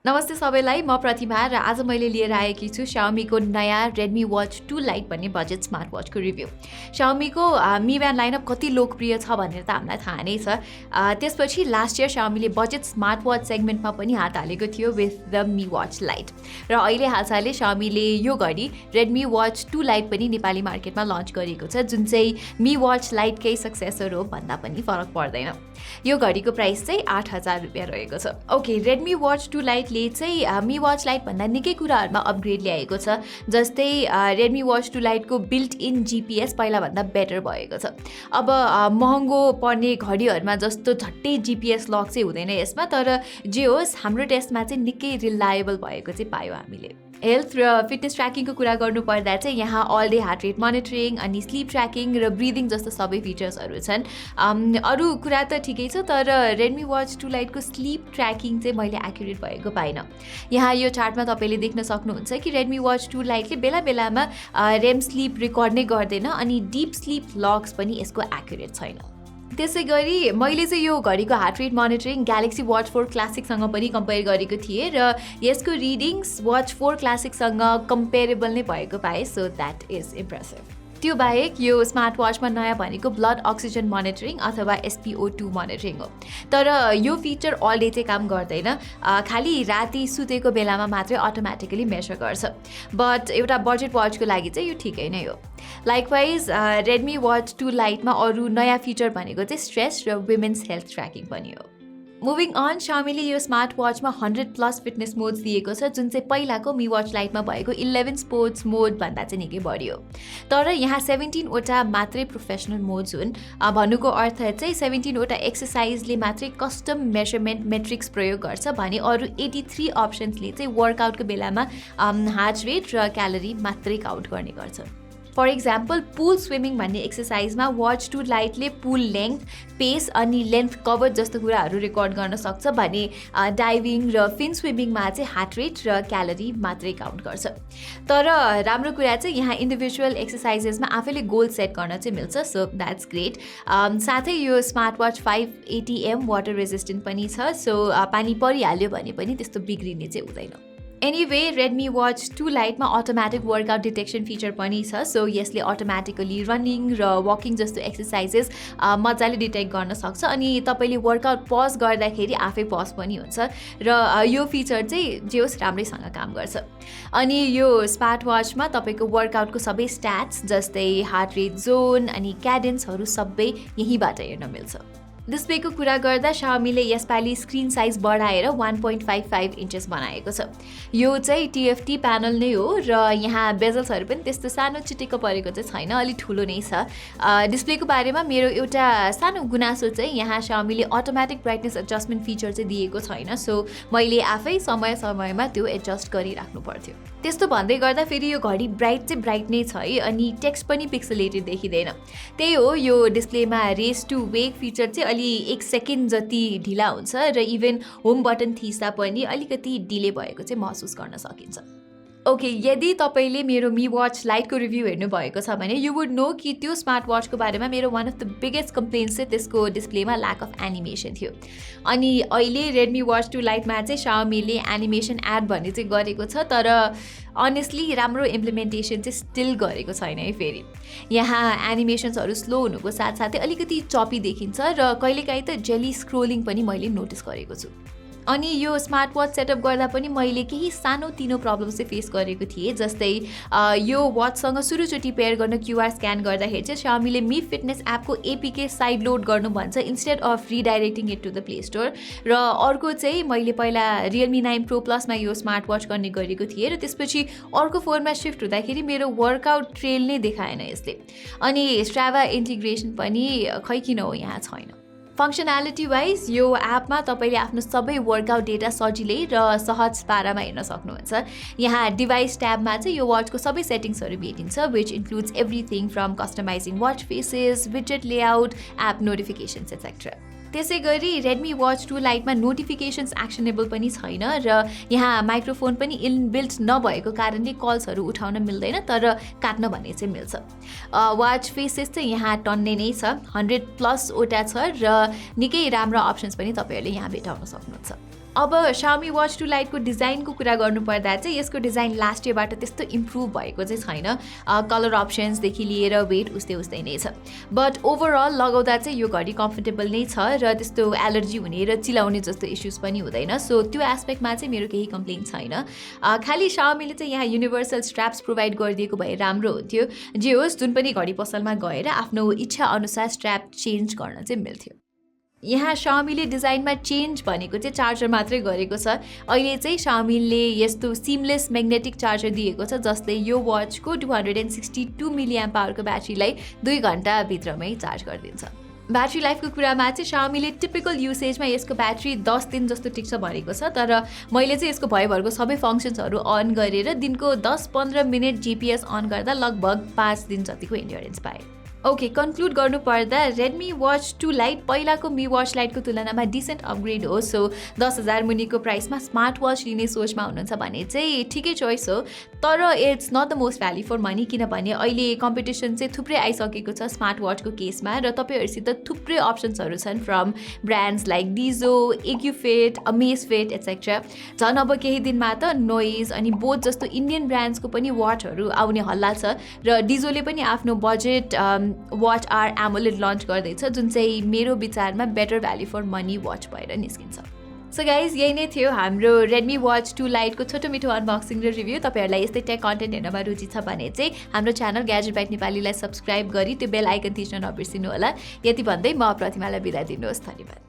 नमस्ते सबैलाई, म प्रतिमा र आज मैले लिएर आएकी छु Xiaomi को नयाँ Redmi Watch 2 Lite भन्ने बजेट स्मार्ट वाचको रिभ्यू। Xiaomi को Mi Band लाइनअप कति लोकप्रिय छ भनेर त हामीलाई थाहा नै छ। त्यसपछि लास्ट इयर Xiaomi ले बजेट स्मार्ट वाच सेगमेन्टमा पनि हात हालेको थियो with the Mi Watch Lite। र अहिले हालसालै Xiaomi ले यो घडी Redmi Watch 2 Lite पनि नेपाली मार्केटमा लन्च गरेको छ, जुन चाहिँ Mi Watch Lite कै सक्सेसर हो भन्दा पनि फरक पर्दैन। यो घडीको प्राइस चाहिँ 8000 रुपैयाँ रहेको छ। ओके, Redmi Watch 2 Lite ले चाहिँ Mi Watch Lite भन्दा निकै कुराहरुमा अपग्रेड ल्याएको छ, जस्तै Redmi Watch 2 Lite को बिल्ट इन GPS पहिला भन्दा बेटर भएको छ। अब महँगो पर्ने घडीहरुमा जस्तो झट्टै GPS लक चाहिँ हुँदैन यसमा, तर जे होस् हाम्रो टेस्टमा चाहिँ निकै रिलायबल भएको चाहिँ पायो हामीले। हेल्थ र फिटनेस ट्र्याकिङको कुरा गर्नु पर्दा चाहिँ यहाँ all day heart rate monitoring अनि स्लीप ट्र्याकिङ र ब्रिदिङ जस्तो सबै फिचर्सहरू छन्। अरू कुरा त ठिकै छ, तर Redmi Watch 2 Lite को स्लीप ट्र्याकिङ चाहिँ मैले एक्युरेट भएको पाइनँ। यहाँ यो चार्टमा तपाईँले देख्न सक्नुहुन्छ कि Redmi Watch 2 Lite ले बेला बेलामा रेम स्लीप रेकर्ड नै गर्दैन अनि डीप स्लीप लग्स पनि यसको एक्युरेट छैन। त्यसै गरी मैले चाहिँ यो घडीको heart rate monitoring Galaxy Watch 4 क्लासिकसँग पनि कम्पेयर गरेको थिएँ र यसको रिडिङ्स Watch 4 क्लासिकसँग कम्पेरेबल नै भएको पाएँ, सो द्याट इज इम्प्रेसिभ। त्यो बाहेक यो स्मार्ट वाचमा नयाँ भनेको ब्लड अक्सिजन मोनिटरिङ अथवा SpO2 मोनिटरिङ हो, तर यो फिचर अल डे चाहिँ काम गर्दैन, खालि राति सुतेको बेलामा मात्रै अटोमेटिकली मेजर गर्छ। बट एउटा बजेट वाचको लागि चाहिँ यो ठिकै नै हो। लाइकवाइज Redmi Watch 2 Lite मा अरू नयाँ फिचर भनेको चाहिँ स्ट्रेस र वुमेन्स हेल्थ ट्र्याकिङ पनि हो। मुभिङ अन, Xiaomi ले यो स्मार्ट वाचमा 100+ फिटनेस मोड्स दिएको छ, जुन चाहिँ पहिलाको Mi Watch Lite मा भएको 11 स्पोर्ट्स मोड भन्दा चाहिँ निकै बढी हो। तर यहाँ 17 वटा मात्रै प्रोफेसनल मोड्स हुन्। भन्नुको अर्थ चाहिँ 17 वटा एक्सरसाइजले मात्रै कस्टम मेजरमेन्ट मेट्रिक्स प्रयोग गर्छ भने अरू 83 अप्सन्सले चाहिँ वर्कआउटको बेलामा हार्ट रेट र क्यालोरी मात्रै काउन्ट गर्ने गर्छ। फर इक्जाम्पल, पुल स्विमिङ भन्ने एक्सरसाइजमा Watch 2 Lite ले पुल लेन्थ, पेस अनि लेन्थ कभर जस्तो कुराहरू रेकर्ड गर्न सक्छ भने डाइभिङ र फिन स्विमिङमा चाहिँ हार्ट रेट र क्यालोरी मात्रै काउन्ट गर्छ। तर राम्रो कुरा चाहिँ यहाँ इन्डिभिजुअल एक्सरसाइजेसमा आफैले गोल सेट गर्न चाहिँ मिल्छ, सो द्याट्स ग्रेट। साथै यो स्मार्ट वाच 580 वाटर रेजिस्टेन्ट पनि छ, सो पानी परिहाल्यो भने पनि त्यस्तो बिग्रिने चाहिँ हुँदैन। एनिवे, Redmi Watch 2 Lite मा अटोमेटिक वर्कआउट डिटेक्सन फिचर पनि छ, सो यसले अटोमेटिकली रनिङ र वकिङ जस्तो एक्सरसाइजेस मजाले डिटेक्ट गर्न सक्छ अनि तपाईँले वर्कआउट पज गर्दाखेरि आफै पज पनि हुन्छ र यो फिचर चाहिँ जे होस् राम्रैसँग काम गर्छ। अनि यो स्मार्ट वाचमा तपाईँको वर्कआउटको सबै स्ट्याट्स जस्तै हार्ट रेट जोन अनि क्याडेन्सहरू सबै यहीँबाट हेर्न मिल्छ। डिस्प्लेको कुरा गर्दा Xiaomi ले यसपालि स्क्रिन साइज बढाएर 1.55 इन्चेस बनाएको छ। यो चाहिँ TFT प्यानल नै हो र यहाँ बेजल्सहरू पनि त्यस्तो सानो चिटिक्क परेको चाहिँ छैन, अलि ठुलो नै छ। डिस्प्लेको बारेमा मेरो एउटा सानो गुनासो चाहिँ यहाँ Xiaomi ले अटोमेटिक ब्राइटनेस एडजस्टमेन्ट फिचर चाहिँ दिएको छैन, सो मैले आफै समय समयमा त्यो एडजस्ट गरिराख्नु पर्थ्यो। त्यस्तो भन्दै गर्दा फेरि यो घडी ब्राइट चाहिँ ब्राइट नै छ है, अनि टेक्स्ट पनि पिक्सलेटेड देखिँदैन। त्यही हो, यो डिस्प्लेमा रेस टु वेक फिचर चाहिँ 1 सेकेन्ड जति ढिला हुन्छ र इभन होम बटन थिच्दा पनि अलिकति डिले भएको चाहिँ महसुस गर्न सकिन्छ। ओके, यदि तपाईँले मेरो Mi Watch Lite को रिभ्यू हेर्नु भएको छ भने यु वुड नो कि त्यो स्मार्ट वाचको बारेमा मेरो one of the biggest complaints चाहिँ त्यसको डिस्प्लेमा ल्याक अफ एनिमेसन थियो। अनि अहिले Redmi Watch 2 Lite मा चाहिँ Xiaomi ले एनिमेसन एड भन्ने चाहिँ गरेको छ, तर अनेस्टली राम्रो इम्प्लिमेन्टेसन चाहिँ स्टिल गरेको छैन है। फेरि यहाँ एनिमेसन्सहरू स्लो हुनुको साथसाथै अलिकति चपी देखिन्छ र कहिलेकाहीँ त जेली स्क्रोलिङ पनि मैले नोटिस गरेको छु। अनि यो स्मार्ट वाच सेटअप गर्दा पनि मैले केही सानो तिनो प्रब्लम चाहिँ फेस गरेको थिएँ, जस्तै यो वाचसँग सुरुचोटि पेयर गर्न QR स्क्यान गर्दाखेरि चाहिँ Xiaomi ले Mi फिटनेस एपको APK साइड लोड गर्नु भन्छ instead of redirecting it to the Play Store. र अर्को चाहिँ मैले पहिला Realme 9 Pro Plus मा यो स्मार्ट वाच गर्ने गरेको थिएँ र त्यसपछि अर्को फोनमा सिफ्ट हुँदाखेरि मेरो वर्कआउट ट्रेल नै देखाएन यसले। अनि स्ट्राभा इन्टिग्रेसन पनि खै किन हो यहाँ छैन। फङ्सनालिटी वाइज यो एपमा तपाईँले आफ्नो सबै वर्कआउट डेटा सजिलै र सहज पारामा हेर्न सक्नुहुन्छ। यहाँ डिभाइस ट्याबमा चाहिँ यो वाचको सबै सेटिङ्सहरू भेटिन्छ, which includes everything from customizing watch faces, विजेट लेआउट, एप नोटिफिकेसन्स एट्सेट्रा। त्यसै गरी Redmi Watch 2 Lite मा नोटिफिकेसन्स एक्सनेबल पनि छैन र यहाँ माइक्रोफोन पनि इनबिल्ट नभएको कारणले कल्सहरू उठाउन मिल्दैन, तर काट्न भन्ने चाहिँ मिल्छ। वाच फेसेस चाहिँ यहाँ टन्ने नै छ, 100+ वटा छ र निकै राम्रो अप्सन्स पनि तपाईँहरूले यहाँ भेटाउन सक्नुहुन्छ। अब Xiaomi Watch 2 Lite को डिजाइनको कुरा गर्नुपर्दा चाहिँ यसको डिजाइन लास्ट इयरबाट त्यस्तो इम्प्रुभ भएको चाहिँ छैन। कलर अप्सन्सदेखि लिएर वेट उस्तै नै छ। बट ओभरअल लगाउँदा चाहिँ यो घडी कम्फर्टेबल नै छ र त्यस्तो एलर्जी हुने र चिलाउने जस्तो इस्युज पनि हुँदैन। सो त्यो एस्पेक्टमा चाहिँ मेरो केही कम्प्लेन छैन। खालि Xiaomiले चाहिँ यहाँ युनिभर्सल स्ट्र्याप्स प्रोभाइड गरिदिएको भए राम्रो हुन्थ्यो। जे होस्, जुन पनि घडी पसलमा गएर आफ्नो इच्छा अनुसार स्ट्र्याप चेन्ज गर्न चाहिँ मिल्थ्यो। यहाँ Xiaomiले डिजाइनमा चेन्ज भनेको चाहिँ चार्जर मात्रै गरेको छ। अहिले चाहिँ Xiaomiले यस्तो सिमलेस म्याग्नेटिक चार्जर दिएको छ जसले यो वाचको 262 मिलिएम्प आवरको ब्याट्रीलाई 2 घण्टाभित्रमै चार्ज गरिदिन्छ। ब्याट्री लाइफको कुरामा चाहिँ Xiaomiले टिपिकल युसेजमा यसको ब्याट्री 10 दिन जस्तो टिक्छ भनेको छ। तर मैले चाहिँ यसको भयभरको सबै फङ्सन्सहरू अन गरेर दिनको 10-15 मिनट GPS अन गर्दा लगभग 5 दिन जतिको एन्ड्योरेन्स पाएँ। ओके, कन्क्लुड गर्नुपर्दा Redmi Watch 2 Lite पहिलाको Mi Watch Liteको तुलनामा डिसेन्ट अपग्रेड हो। सो 10,000 मुनिको प्राइसमा स्मार्ट वाच लिने सोचमा हुनुहुन्छ भने चाहिँ ठिकै चोइस हो। तर it's not the most value for money, किनभने अहिले कम्पिटिसन चाहिँ थुप्रै आइसकेको छ स्मार्ट वाचको केसमा र तपाईँहरूसित थुप्रै अप्सन्सहरू छन् फ्रम ब्रान्ड्स लाइक डिजो, एक्युफिट, अमेजफिट एट्सेट्रा। झन् अब केही दिनमा त नोइज अनि बोथ जस्तो इन्डियन ब्रान्ड्सको पनि वाचहरू आउने हल्ला छ र डिजोले पनि आफ्नो budget watch R AMOLED launch गर्दैछ, जुन चाहिँ मेरो विचारमा better value for money watch भएर निस्किन्छ। सो गाइज, यही नै थियो हाम्रो Redmi Watch 2 Lite को छोटो मिठो अनबक्सिङ र रिभ्यू। तपाईँहरूलाई यस्तै टेक कन्टेन्ट हेर्नमा रुचि छ भने चाहिँ हाम्रो च्यानल ग्याजेट बाइट नेपालीलाई सब्सक्राइब गरी त्यो बेल आइकन थिच्न नबिर्सिनु होला। यति भन्दै म प्रतिमालाई बिदा दिनुहोस्। धन्यवाद।